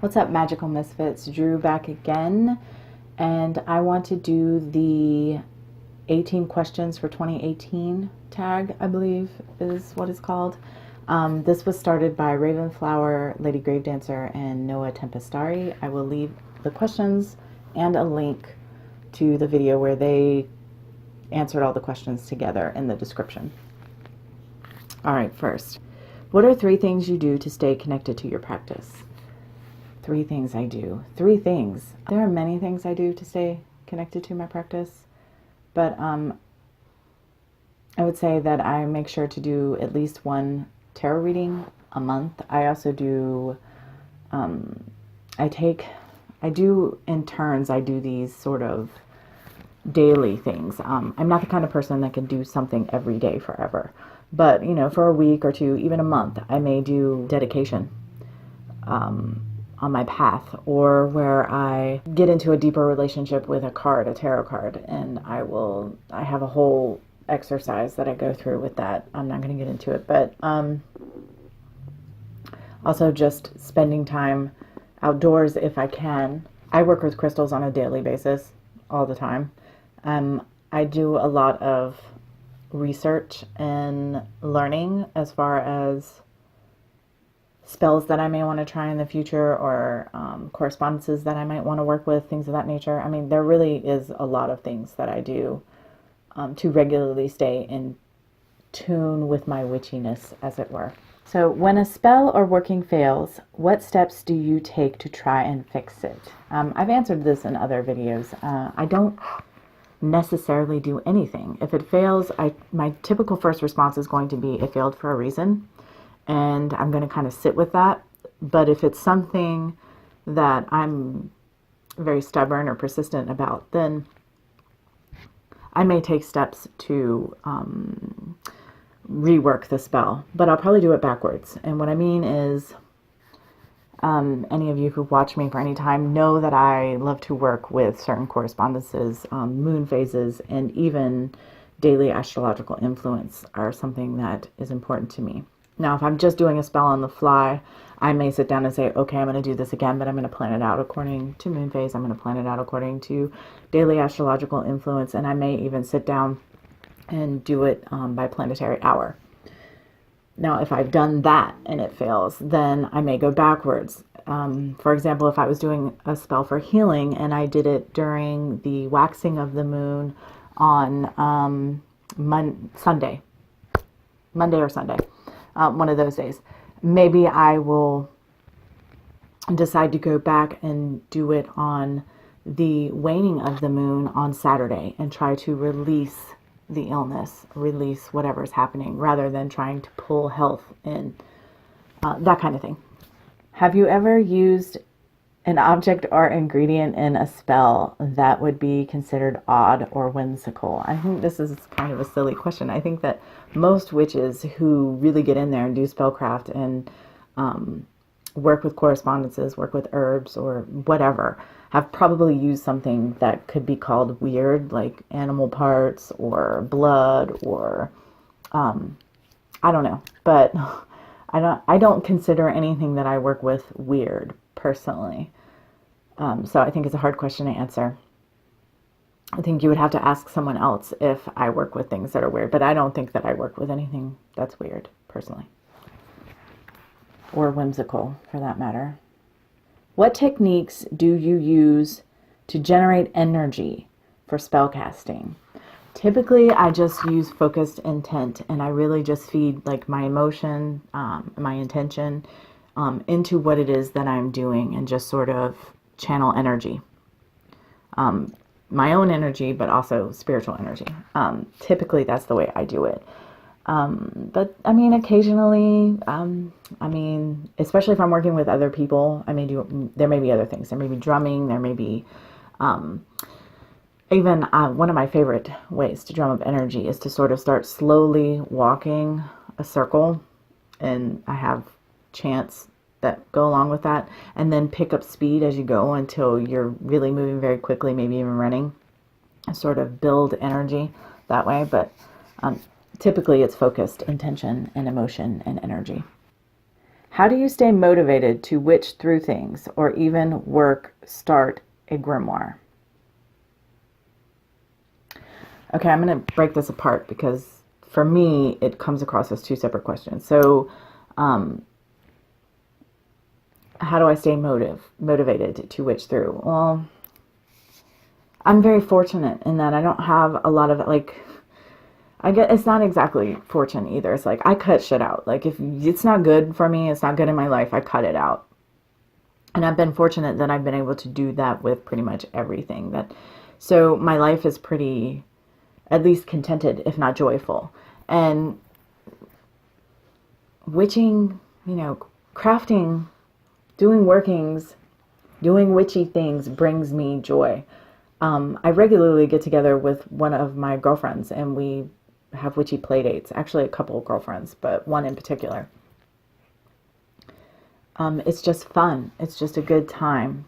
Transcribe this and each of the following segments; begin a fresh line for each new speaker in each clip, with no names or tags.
What's up, Magical Misfits? Drew back again, and I want to do the 18 questions for 2018 tag, I believe is what it's called. This was started by Ravenflower, Lady Gravedancer, and Noah Tempestari. I will leave the questions and a link to the video where they answered all the questions together in the description. All right, first, what are 3 things you do to stay connected to your practice? 3 things I do. 3 things. There are many things I do to stay connected to my practice, but I would say that I make sure to do at least 1 tarot reading a month. I also do, I do in turns, I do these sort of daily things. I'm not the kind of person that can do something every day forever, but you know, for a week or 2, even a month, I may do dedication on my path, or where I get into a deeper relationship with a card, a tarot card, and I have a whole exercise that I go through with that. I'm not going to get into it, but also just spending time outdoors if I can. I work with crystals on a daily basis, all the time. I do a lot of research and learning as far as spells that I may want to try in the future, or correspondences that I might want to work with, things of that nature. I mean, there really is a lot of things that I do to regularly stay in tune with my witchiness, as it were. So when a spell or working fails, what steps do you take to try and fix it? I've answered this in other videos. I don't necessarily do anything. If it fails, my typical first response is going to be, it failed for a reason. And I'm going to kind of sit with that. But if it's something that I'm very stubborn or persistent about, then I may take steps to rework the spell. But I'll probably do it backwards. And what I mean is, any of you who've watched me for any time know that I love to work with certain correspondences, moon phases, and even daily astrological influence are something that is important to me. Now, if I'm just doing a spell on the fly, I may sit down and say, okay, I'm going to do this again, but I'm going to plan it out according to moon phase. I'm going to plan it out according to daily astrological influence, and I may even sit down and do it by planetary hour. Now, if I've done that and it fails, then I may go backwards. For example, if I was doing a spell for healing and I did it during the waxing of the moon on Monday or Sunday, one of those days, maybe I will decide to go back and do it on the waning of the moon on Saturday and try to release the illness, release whatever's happening, rather than trying to pull health in, that kind of thing. Have you ever used an object or ingredient in a spell that would be considered odd or whimsical? I think this is kind of a silly question. I think that most witches who really get in there and do spellcraft and work with correspondences, work with herbs or whatever, have probably used something that could be called weird, like animal parts or blood or I don't know, but I don't consider anything that I work with weird personally. So I think it's a hard question to answer. I think you would have to ask someone else if I work with things that are weird, but I don't think that I work with anything that's weird personally, or whimsical for that matter. What techniques do you use to generate energy for spellcasting? Typically, I just use focused intent, and I really just feed like my emotion, my intention into what it is that I'm doing, and just sort of channel energy. My own energy, but also spiritual energy. Typically, that's the way I do it. But I mean, occasionally, especially if I'm working with other people, there may be other things. There may be drumming, there may be, even one of my favorite ways to drum up energy is to sort of start slowly walking a circle, and I have chants that go along with that, and then pick up speed as you go until you're really moving very quickly, maybe even running, and sort of build energy that way. But typically it's focused intention and emotion and energy. How do you stay motivated to witch through things or even start a grimoire? Okay, I'm going to break this apart because for me, it comes across as two separate questions. So, how do I stay motivated to witch through? Well, I'm very fortunate in that I don't have a lot of, like, I get, it's not exactly fortune either. It's like I cut shit out. Like if it's not good for me, it's not good in my life, I cut it out. And I've been fortunate that I've been able to do that with pretty much everything. So my life is pretty, at least contented, if not joyful. And witching, crafting, doing workings, doing witchy things brings me joy. I regularly get together with one of my girlfriends and we have witchy play dates. Actually, a couple of girlfriends, but one in particular. It's just fun. It's just a good time.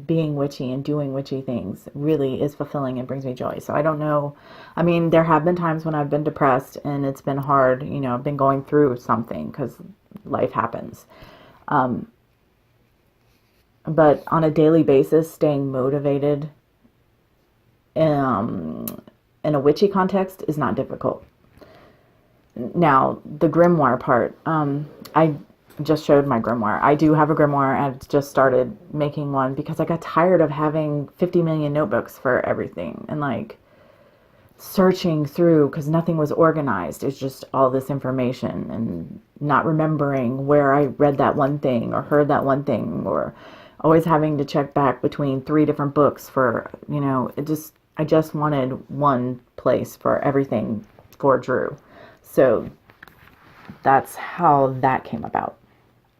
Being witchy and doing witchy things really is fulfilling and brings me joy. So I don't know. I mean, there have been times when I've been depressed and it's been hard. I've been going through something because life happens. But on a daily basis, staying motivated in a witchy context is not difficult. Now, the grimoire part, I just showed my grimoire. I do have a grimoire. I've just started making one because I got tired of having 50 million notebooks for everything and like searching through because nothing was organized. It's just all this information and not remembering where I read that one thing or heard that one thing, or always having to check back between 3 different books for, I just wanted one place for everything for Drew. So that's how that came about.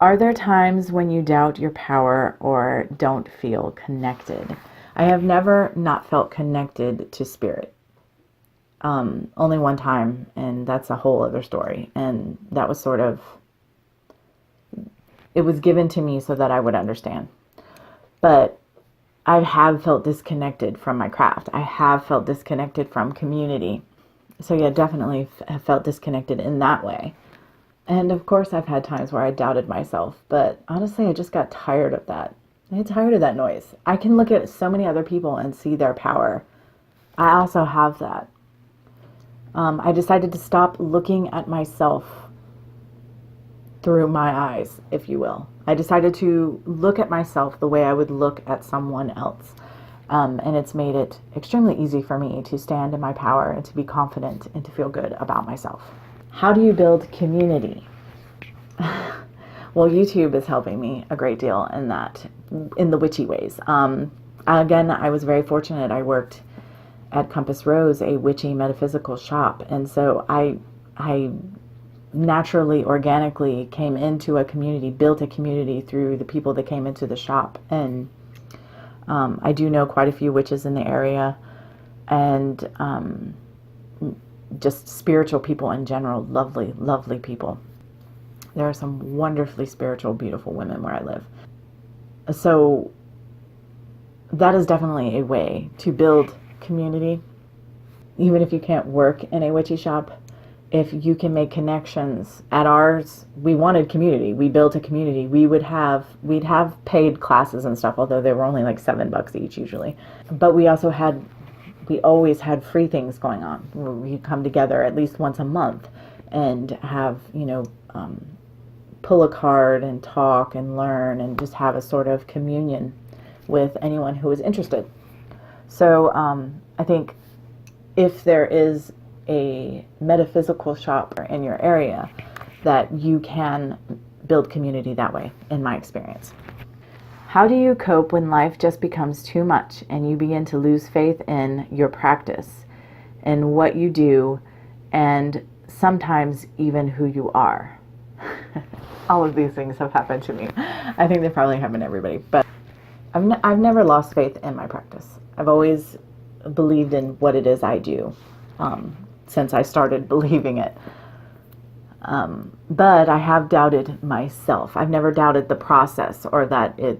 Are there times when you doubt your power or don't feel connected? I have never not felt connected to spirit. Only one time, and that's a whole other story. And that was it was given to me so that I would understand. But I have felt disconnected from my craft. I have felt disconnected from community. So yeah, definitely have felt disconnected in that way. And of course, I've had times where I doubted myself, but honestly, I just got tired of that. I get tired of that noise. I can look at so many other people and see their power. I also have that. I decided to stop looking at myself through my eyes, if you will. I decided to look at myself the way I would look at someone else. And it's made it extremely easy for me to stand in my power and to be confident and to feel good about myself. How do you build community? Well, YouTube is helping me a great deal in that, in the witchy ways. Again, I was very fortunate. I worked at Compass Rose, a witchy metaphysical shop. And so I naturally, organically came into a community, built a community through the people that came into the shop. And I do know quite a few witches in the area, and just spiritual people in general, lovely, lovely people. There are some wonderfully spiritual, beautiful women where I live. So that is definitely a way to build community. Even if you can't work in a witchy shop, if you can make connections. At ours, we wanted community. We built a community. We'd have paid classes and stuff, although they were only like $7 each usually. But we always had free things going on. We come together at least once a month and have, pull a card and talk and learn and just have a sort of communion with anyone who is interested. So I think if there is a metaphysical shop in your area, that you can build community that way, in my experience. How do you cope when life just becomes too much and you begin to lose faith in your practice and what you do, and sometimes even who you are? All of these things have happened to me. I think they probably happen to everybody, but I've never lost faith in my practice. I've always believed in what it is I do. Since I started believing it. But I have doubted myself. I've never doubted the process or that it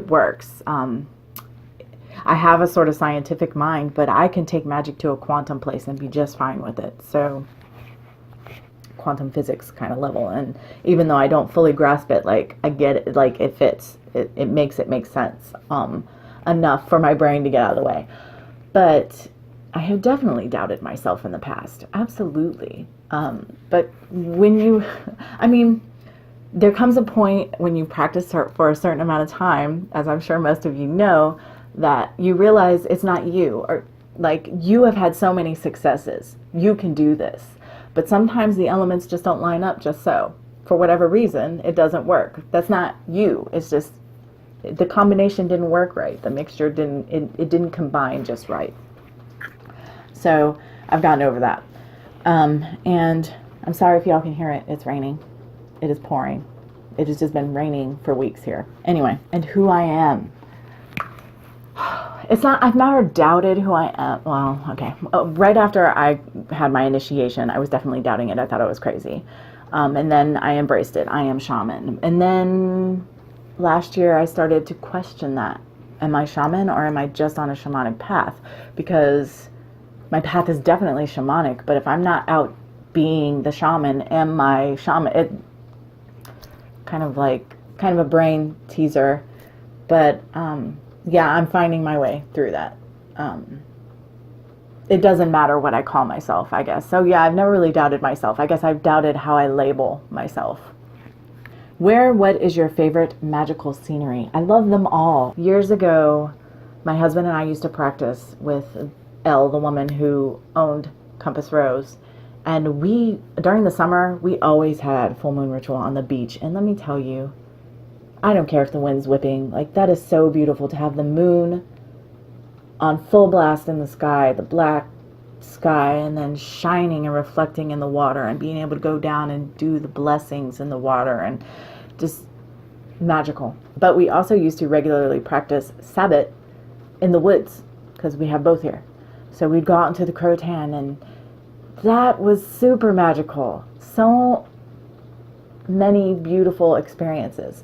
works. I have a sort of scientific mind, but I can take magic to a quantum place and be just fine with it. So quantum physics kind of level. And even though I don't fully grasp it, like I get it, like it fits, it makes it make sense enough for my brain to get out of the way. But I have definitely doubted myself in the past. Absolutely. But when you, I mean, there comes a point when you practice for a certain amount of time, as I'm sure most of you know, that you realize it's not you, or like you have had so many successes. You can do this. But sometimes the elements just don't line up just so. For whatever reason, it doesn't work. That's not you. It's just the combination didn't work right. The mixture it didn't combine just right. So I've gotten over that. And I'm sorry if y'all can hear it. It's raining. It is pouring. It has just been raining for weeks here. Anyway, and who I am. I've never doubted who I am. Well, okay. Right after I had my initiation, I was definitely doubting it. I thought I was crazy. And then I embraced it. I am shaman. And then last year I started to question that. Am I shaman or am I just on a shamanic path? Because my path is definitely shamanic, but if I'm not out being the shaman, am I shaman? It kind of a brain teaser, but yeah, I'm finding my way through that. It doesn't matter what I call myself, I guess. So yeah, I've never really doubted myself. I guess I've doubted how I label myself. What is your favorite magical scenery? I love them all. Years ago, my husband and I used to practice with Elle, the woman who owned Compass Rose. And during the summer, we always had full moon ritual on the beach. And let me tell you, I don't care if the wind's whipping. Like, that is so beautiful to have the moon on full blast in the sky, the black sky, and then shining and reflecting in the water and being able to go down and do the blessings in the water, and just magical. But we also used to regularly practice Sabbat in the woods because we have both here. So we'd go out into the Croatan, and that was super magical. So many beautiful experiences.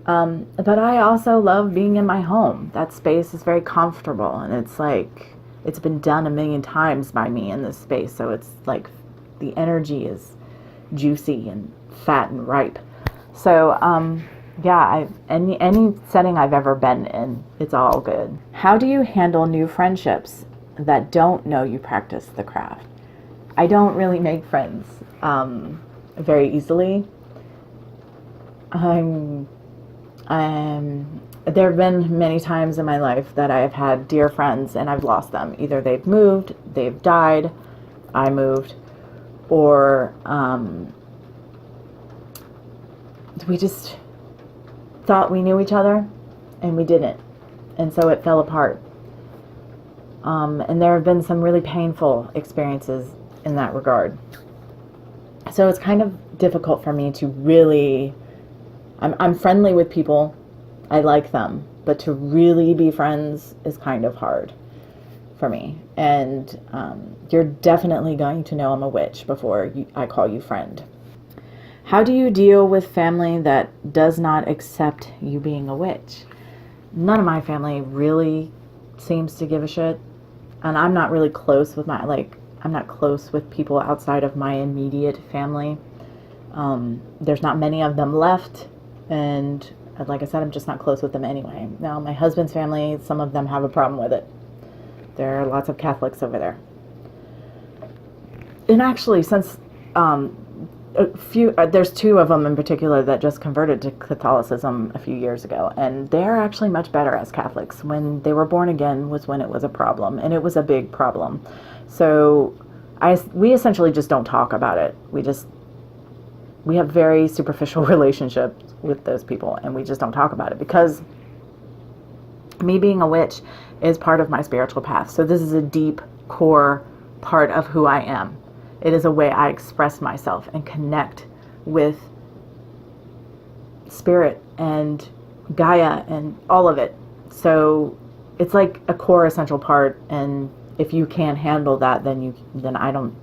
But I also love being in my home. That space is very comfortable, and it's like, it's been done a million times by me in this space. So it's like the energy is juicy and fat and ripe. So, yeah, any setting I've ever been in, it's all good. How do you handle new friendships that don't know you practice the craft? I don't really make friends very easily. There have been many times in my life that I have had dear friends and I've lost them. Either they've moved, they've died, I moved, or we just thought we knew each other and we didn't. And so it fell apart. And there have been some really painful experiences in that regard. So it's kind of difficult for me to really, I'm friendly with people, I like them, but to really be friends is kind of hard for me. And you're definitely going to know I'm a witch before I call you friend. How do you deal with family that does not accept you being a witch? None of my family really seems to give a shit. And I'm not really close with I'm not close with people outside of my immediate family. There's not many of them left. And like I said, I'm just not close with them anyway. Now, my husband's family, some of them have a problem with it. There are lots of Catholics over there. And actually, since there's two of them in particular that just converted to Catholicism a few years ago, and they're actually much better as Catholics. When they were born again was when it was a problem, and it was a big problem. So we essentially just don't talk about it. We have very superficial relationships with those people, and we just don't talk about it because me being a witch is part of my spiritual path. So this is a deep core part of who I am. It is a way I express myself and connect with spirit and Gaia and all of it. So it's like a core essential part, and if you can't handle that, then I don't,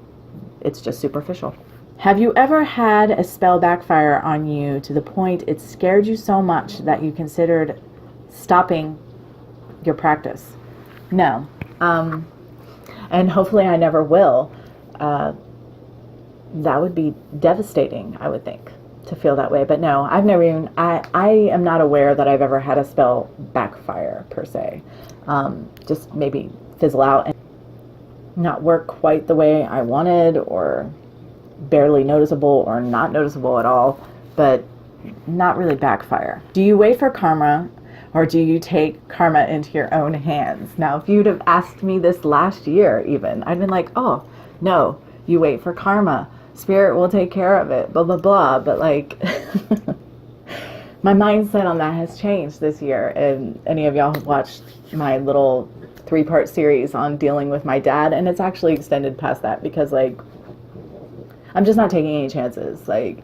it's just superficial. Have you ever had a spell backfire on you to the point it scared you so much that you considered stopping your practice? No. And hopefully I never will. that would be devastating, I would think, to feel that way. But no, I've never even, I am not aware that I've ever had a spell backfire per se. Just maybe fizzle out and not work quite the way I wanted, or barely noticeable or not noticeable at all, but not really backfire. Do you wait for karma, or do you take karma into your own hands? Now, if you'd have asked me this last year even, I'd been like, oh, no, you wait for karma. Spirit will take care of it, blah, blah, blah. But like, my mindset on that has changed this year. And any of y'all have watched my little 3-part series on dealing with my dad, and it's actually extended past that, because like, I'm just not taking any chances. Like,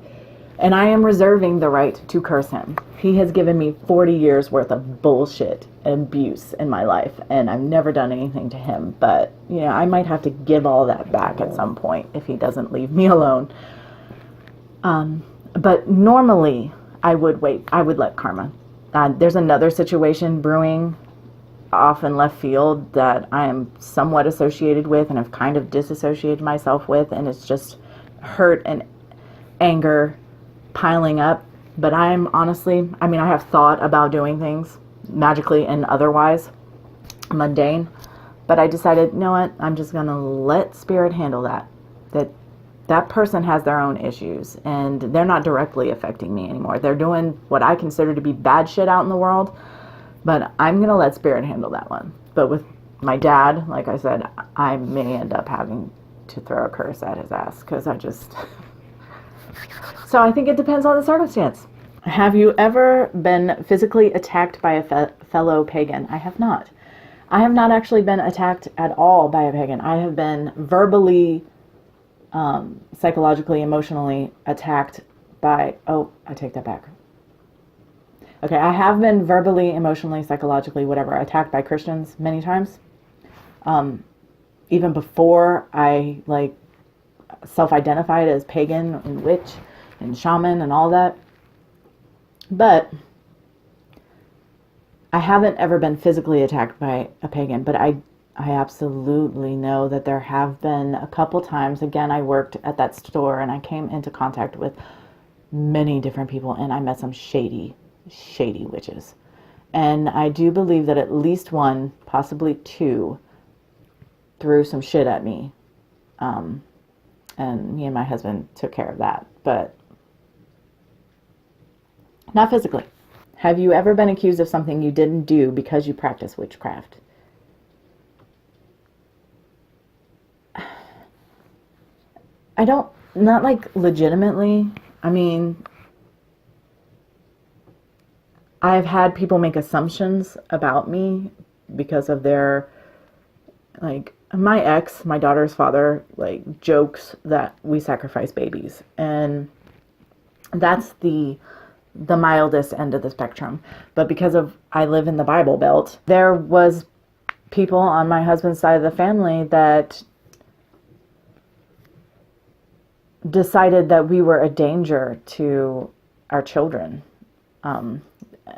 and I am reserving the right to curse him. He has given me 40 years worth of bullshit and abuse in my life, and I've never done anything to him. But, you know, I might have to give all that back at some point if he doesn't leave me alone. But normally, I would wait. I would let karma. There's another situation brewing off in left field that I am somewhat associated with and have kind of disassociated myself with, and it's just hurt and anger piling up. But I'm honestly, I mean, I have thought about doing things magically and otherwise mundane, but I decided, you know what, I'm just gonna let spirit handle that. That person has their own issues, and they're not directly affecting me anymore. They're doing what I consider to be bad shit out in the world, but I'm gonna let spirit handle that one. But with my dad, like I said, I may end up having to throw a curse at his ass, because I just so I think it depends on the circumstance. Have you ever been physically attacked by a fellow pagan? I have not. I have not actually been attacked at all by a pagan. I have been verbally, psychologically, emotionally attacked by, I take that back. Okay, I have been verbally, emotionally, psychologically, whatever, attacked by Christians many times. Even before I, like, self-identified as pagan and witch and shaman and all that. But I haven't ever been physically attacked by a pagan, but I absolutely know that there have been a couple times. Again, I worked at that store and I came into contact with many different people, and I met some shady witches. And I do believe that at least one, possibly two, threw some shit at me. And me and my husband took care of that, but not physically. Have you ever been accused of something you didn't do because you practice witchcraft? Not like legitimately. I mean, I've had people make assumptions about me because of their, like, my ex, my daughter's father, like, jokes that we sacrifice babies. And that's the mildest end of the spectrum. But because of, I live in the Bible Belt, there was people on my husband's side of the family that decided that we were a danger to our children.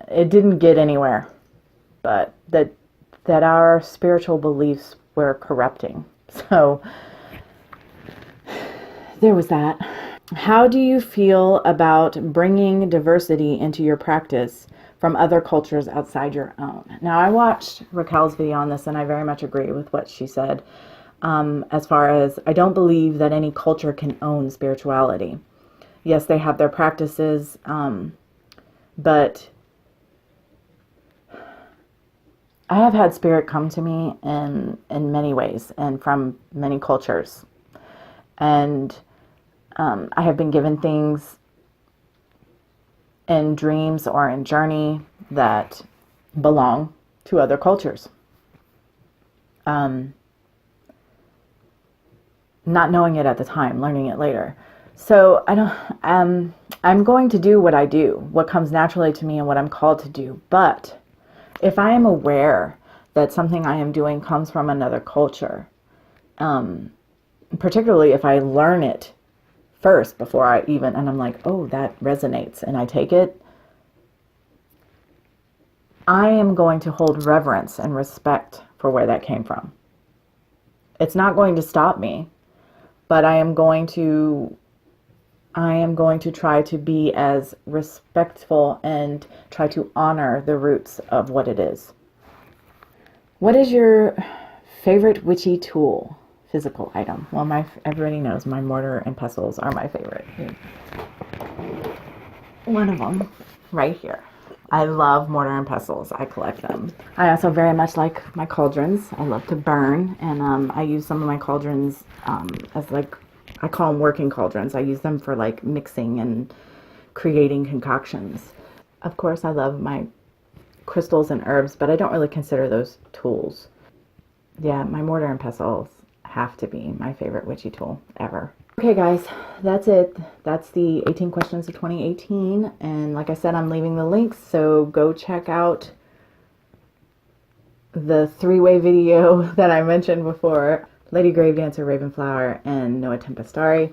It didn't get anywhere, but that our spiritual beliefs were corrupting. So there was that. How do you feel about bringing diversity into your practice from other cultures outside your own? Now, I watched Raquel's video on this, and I very much agree with what she said. As far as, I don't believe that any culture can own spirituality. Yes, they have their practices, but I have had spirit come to me in many ways and from many cultures. And I have been given things in dreams or in journey that belong to other cultures. Not knowing it at the time, learning it later. So I'm going to do what I do, what comes naturally to me and what I'm called to do. But if I am aware that something I am doing comes from another culture, particularly if I learn it first before I even, and I'm like, oh, that resonates, and I take it, I am going to hold reverence and respect for where that came from. It's not going to stop me, but I am going to I am going to try to be as respectful and try to honor the roots of what it is. What is your favorite witchy tool? Physical item. Well, everybody knows my mortar and pestles are my favorite. One of them right here. I love mortar and pestles. I collect them. I also very much like my cauldrons. I love to burn, and I use some of my cauldrons as like, I call them working cauldrons. I use them for like mixing and creating concoctions. Of course, I love my crystals and herbs, but I don't really consider those tools. Yeah, my mortar and pestles have to be my favorite witchy tool ever. Okay guys, that's it. That's the 18 questions of 2018. And like I said, I'm leaving the links, so go check out the three-way video that I mentioned before. Lady Gravedancer, Ravenflower, and Noah Tempestari.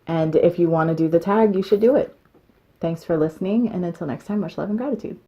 And if you want to do the tag, you should do it. Thanks for listening, and until next time, much love and gratitude.